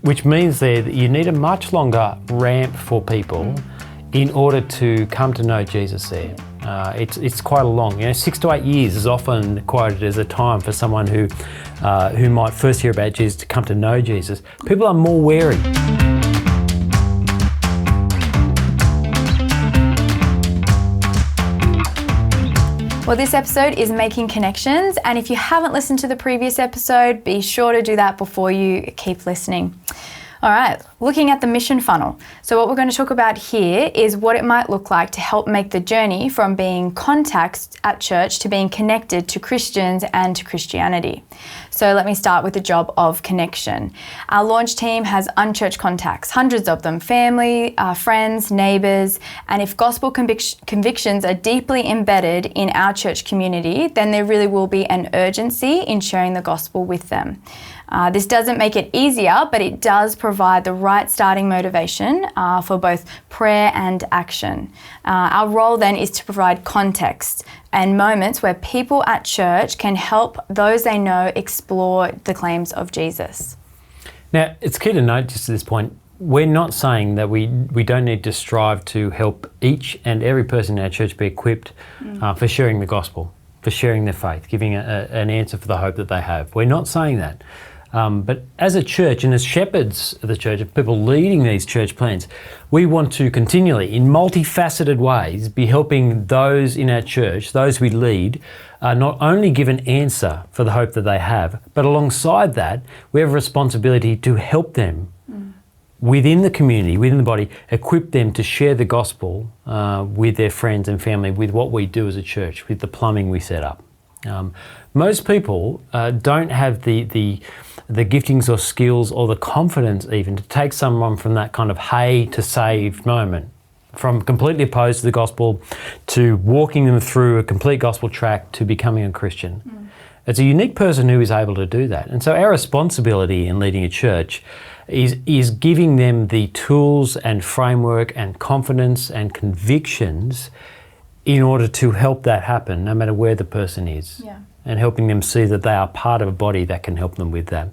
which means there that you need a much longer ramp for people in order to come to know Jesus there. It's quite a long, 6 to 8 years is often quoted as a time for someone who might first hear about Jesus to come to know Jesus. People are more wary. Well, this episode is Making Connections, and if you haven't listened to the previous episode, be sure to do that before you keep listening. All right, looking at the mission funnel. So what we're going to talk about here is what it might look like to help make the journey from being contacts at church to being connected to Christians and to Christianity. So let me start with the job of connection. Our launch team has unchurched contacts, hundreds of them, family, friends, neighbours, and if gospel convictions are deeply embedded in our church community, then there really will be an urgency in sharing the gospel with them. This doesn't make it easier, but it does provide the right starting motivation for both prayer and action. Our role then is to provide context and moments where people at church can help those they know explore the claims of Jesus. Now, it's key to note just at this point, we're not saying that we don't need to strive to help each and every person in our church be equipped for sharing the gospel, for sharing their faith, giving an answer for the hope that they have. We're not saying that. But as a church and as shepherds of the church, of people leading these church plans, we want to continually, in multifaceted ways, be helping those in our church, those we lead, not only give an answer for the hope that they have, but alongside that, we have a responsibility to help them within the community, within the body, equip them to share the gospel with their friends and family, with what we do as a church, with the plumbing we set up. Most people don't have the giftings or skills or the confidence even to take someone from that kind of hey to saved moment, from completely opposed to the gospel to walking them through a complete gospel track to becoming a Christian. It's a unique person who is able to do that. And so our responsibility in leading a church is giving them the tools and framework and confidence and convictions in order to help that happen, no matter where the person is, and helping them see that they are part of a body that can help them with that.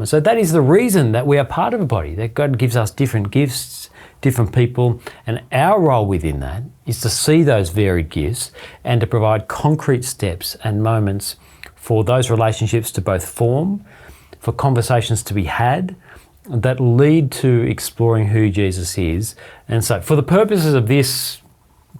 So that is the reason that we are part of a body, that God gives us different gifts, different people, and our role within that is to see those varied gifts and to provide concrete steps and moments for those relationships to both form, for conversations to be had, that lead to exploring who Jesus is. And so for the purposes of this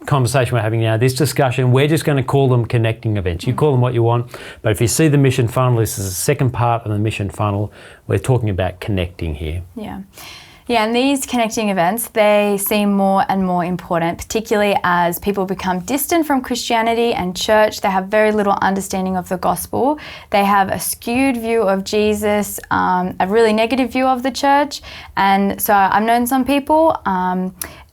conversation we're having now, this discussion, we're just going to call them connecting events. You call them what you want, but if you see the mission funnel, this is the second part of the mission funnel. We're talking about connecting here. Yeah, and these connecting events, they seem more and more important, particularly as people become distant from Christianity and church. They have very little understanding of the gospel. They have a skewed view of Jesus, a really negative view of the church. And so I've known some people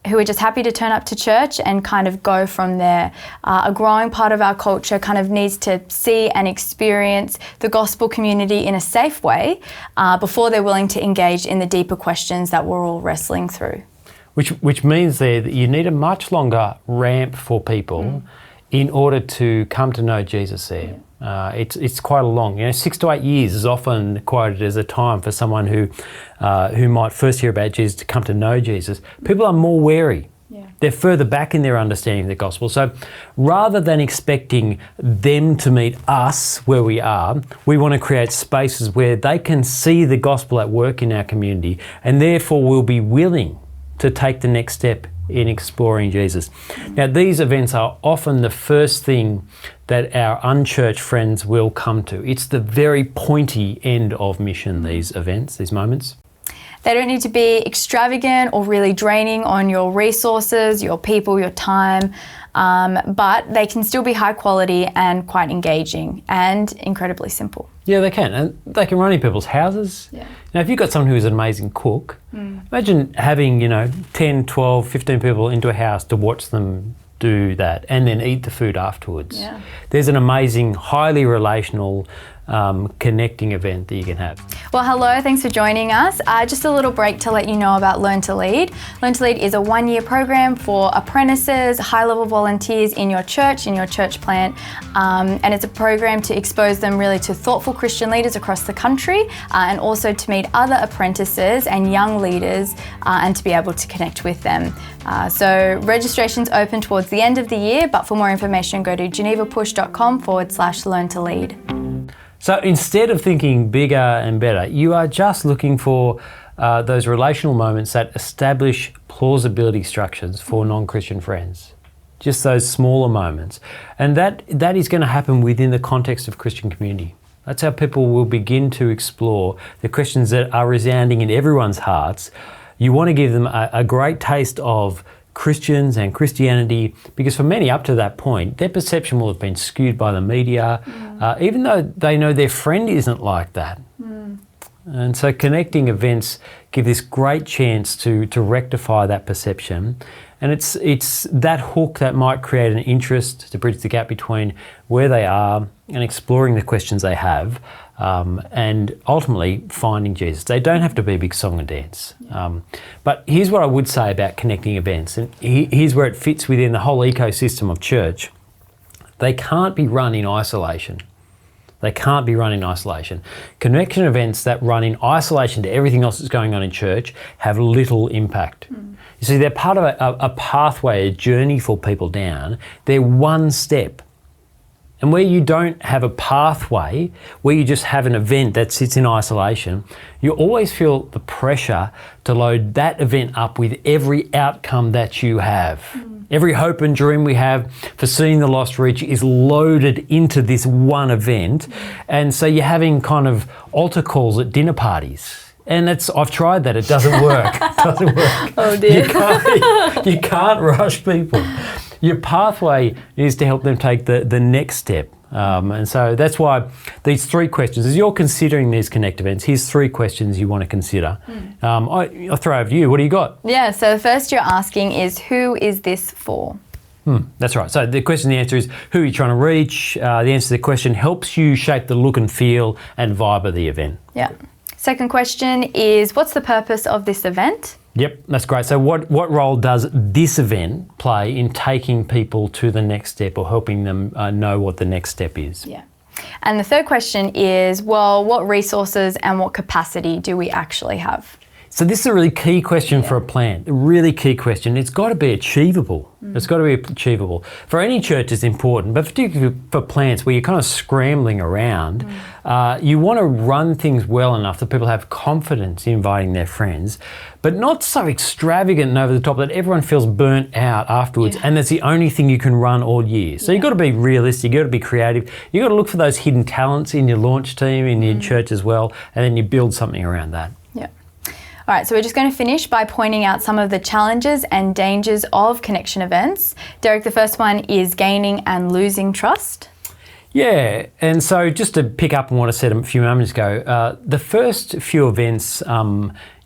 who are just happy to turn up to church and kind of go from there. A growing part of our culture kind of needs to see and experience the gospel community in a safe way before they're willing to engage in the deeper questions that we're all wrestling through. Which means there that you need a much longer ramp for people in order to come to know Jesus there. It's quite a long, 6 to 8 years is often quoted as a time for someone who might first hear about Jesus to come to know Jesus. People are more wary. They're further back in their understanding of the gospel. So rather than expecting them to meet us where we are, we want to create spaces where they can see the gospel at work in our community and therefore will be willing to take the next step in exploring Jesus. Now, these events are often the first thing that our unchurched friends will come to. It's the very pointy end of mission, these events, these moments. They don't need to be extravagant or really draining on your resources, your people, your time, but they can still be high quality and quite engaging and incredibly simple. Yeah, they can. And they can run in people's houses. Now, if you've got someone who's an amazing cook, imagine having, 10, 12, 15 people into a house to watch them do that and then eat the food afterwards. There's an amazing, highly relational connecting event that you can have. Well, hello, thanks for joining us. Just a little break to let you know about Learn to Lead. Learn to Lead is a one-year program for apprentices, high-level volunteers in your church plant, and it's a program to expose them really to thoughtful Christian leaders across the country, and also to meet other apprentices and young leaders and to be able to connect with them. So registration's open towards the end of the year, but for more information go to genevapush.com/learn to lead. So instead of thinking bigger and better, you are just looking for those relational moments that establish plausibility structures for non-Christian friends. Just those smaller moments. And that is going to happen within the context of Christian community. That's how people will begin to explore the questions that are resounding in everyone's hearts. You want to give them a great taste of Christians and Christianity, because for many up to that point, their perception will have been skewed by the media, even though they know their friend isn't like that. And so connecting events give this great chance to rectify that perception. And it's that hook that might create an interest to bridge the gap between where they are and exploring the questions they have, and ultimately finding Jesus. They don't have to be a big song and dance. But here's what I would say about connecting events, and here's where it fits within the whole ecosystem of church. They can't be run in isolation. They can't be run in isolation. Connection events that run in isolation to everything else that's going on in church have little impact. You see, they're part of a pathway, a journey for people down. They're one step. And where you don't have a pathway, where you just have an event that sits in isolation, you always feel the pressure to load that event up with every outcome that you have. Every hope and dream we have for seeing the lost reach is loaded into this one event. And so you're having kind of altar calls at dinner parties. And I've tried that, it doesn't work. It doesn't work. Oh dear. You can't rush people. Your pathway is to help them take the next step. And so that's why these three questions, as you're considering these Connect events, here's three questions you want to consider. I'll throw over to you. What do you got? Yeah, so the first you're asking is, who is this for? That's right. So the answer is, who are you trying to reach? The answer to the question helps you shape the look and feel and vibe of the event. Yeah. Second question is, what's the purpose of this event? Yep, that's great. So what role does this event play in taking people to the next step or helping them know what the next step is? Yeah. And the third question is, well, what resources and what capacity do we actually have? So this is a really key question for a plant, a really key question. It's got to be achievable. It's got to be achievable. For any church it's important, but particularly for plants where you're kind of scrambling around, you want to run things well enough that people have confidence in inviting their friends, but not so extravagant and over the top that everyone feels burnt out afterwards, and that's the only thing you can run all year. So you've got to be realistic, you've got to be creative, you've got to look for those hidden talents in your launch team, in your church as well, and then you build something around that. Yeah. All right, so we're just going to finish by pointing out some of the challenges and dangers of connection events. Derek, the first one is gaining and losing trust. Yeah, and so just to pick up on what I said a few moments ago, the first few events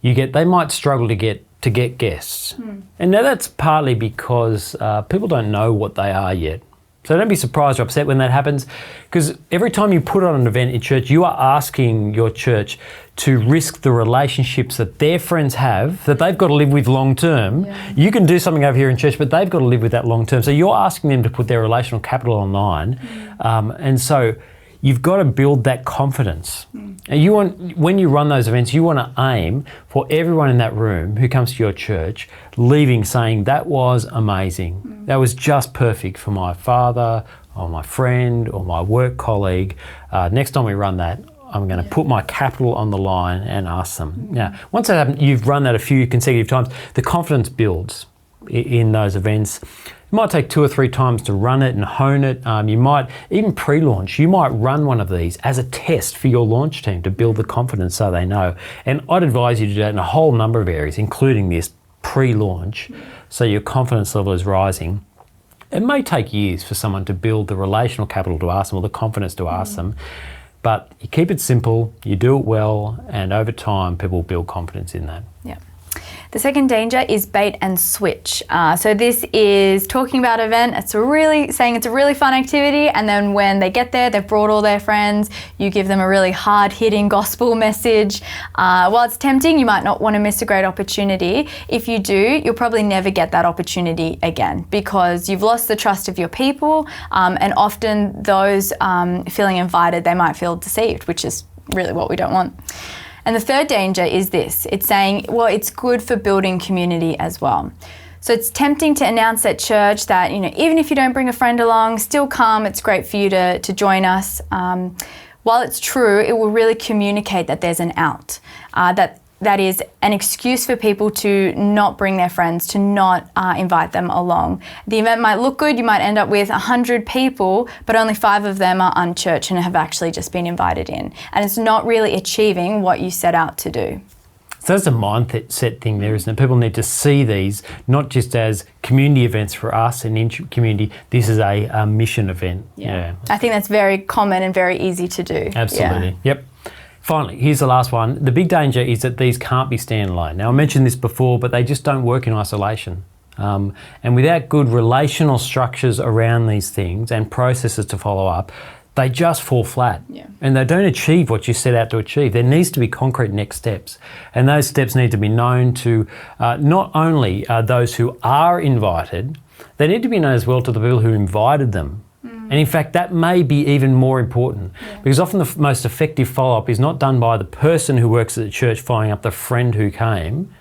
you get, they might struggle to get guests. And now that's partly because people don't know what they are yet. So don't be surprised or upset when that happens, because every time you put on an event in church, you are asking your church to risk the relationships that their friends have, that they've got to live with long term. You can do something over here in church, but they've got to live with that long term. So you're asking them to put their relational capital online. And so you've got to build that confidence. And when you run those events, you want to aim for everyone in that room who comes to your church leaving saying, that was amazing. That was just perfect for my father or my friend or my work colleague. Next time we run that, I'm going to put my capital on the line and ask them. Now, once that happens, you've run that a few consecutive times, the confidence builds in those events. It might take 2 or 3 times to run it and hone it. You might, even pre-launch, you might run one of these as a test for your launch team to build the confidence so they know. And I'd advise you to do that in a whole number of areas, including this pre-launch, so your confidence level is rising. It may take years for someone to build the relational capital to ask them or the confidence to ask them, but you keep it simple, you do it well, and over time people build confidence in that. Yeah. The second danger is bait and switch. So this is talking about an event. It's a really fun activity, and then when they get there, they've brought all their friends. You give them a really hard-hitting gospel message. While it's tempting, you might not want to miss a great opportunity. If you do, you'll probably never get that opportunity again because you've lost the trust of your people, and often those feeling invited, they might feel deceived, which is really what we don't want. And the third danger is this. It's saying, well, it's good for building community as well. So it's tempting to announce at church that, even if you don't bring a friend along, still come, it's great for you to join us. While it's true, it will really communicate that there's an out, that is an excuse for people to not bring their friends, to not invite them along. The event might look good, you might end up with 100 people, but only 5 of them are unchurched and have actually just been invited in. And it's not really achieving what you set out to do. So that's a mindset thing there, isn't it? People need to see these not just as community events for us and in community. This is a mission event. Yeah. I think that's very common and very easy to do. Absolutely. Yeah. Yep. Finally, here's the last one. The big danger is that these can't be standalone. Now, I mentioned this before, but they just don't work in isolation. And without good relational structures around these things and processes to follow up, they just fall flat. Yeah. And they don't achieve what you set out to achieve. There needs to be concrete next steps. And those steps need to be known to not only those who are invited, they need to be known as well to the people who invited them. And in fact, that may be even more important because often the most effective follow-up is not done by the person who works at the church following up the friend who came,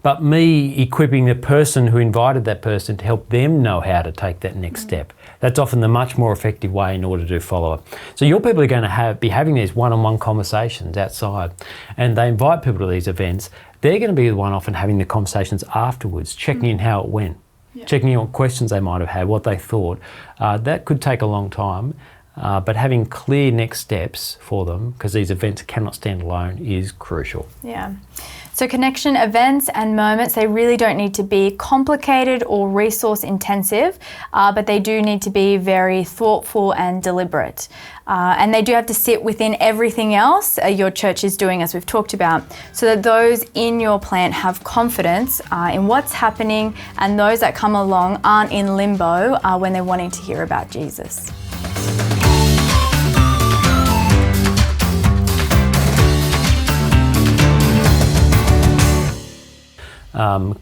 but me equipping the person who invited that person to help them know how to take that next step. That's often the much more effective way in order to do follow-up. So your people are going to be having these one-on-one conversations outside, and they invite people to these events. They're going to be the one often having the conversations afterwards, checking in how it went. Checking in what questions they might have had, what they thought. That could take a long time, but having clear next steps for them, because these events cannot stand alone, is crucial. Yeah. So connection events and moments, they really don't need to be complicated or resource intensive, but they do need to be very thoughtful and deliberate. And they do have to sit within everything else your church is doing, as we've talked about, so that those in your plant have confidence in what's happening, and those that come along aren't in limbo when they're wanting to hear about Jesus.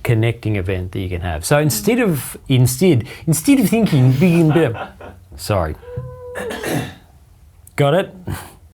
Connecting event that you can have. So instead of thinking big and better, sorry, got it?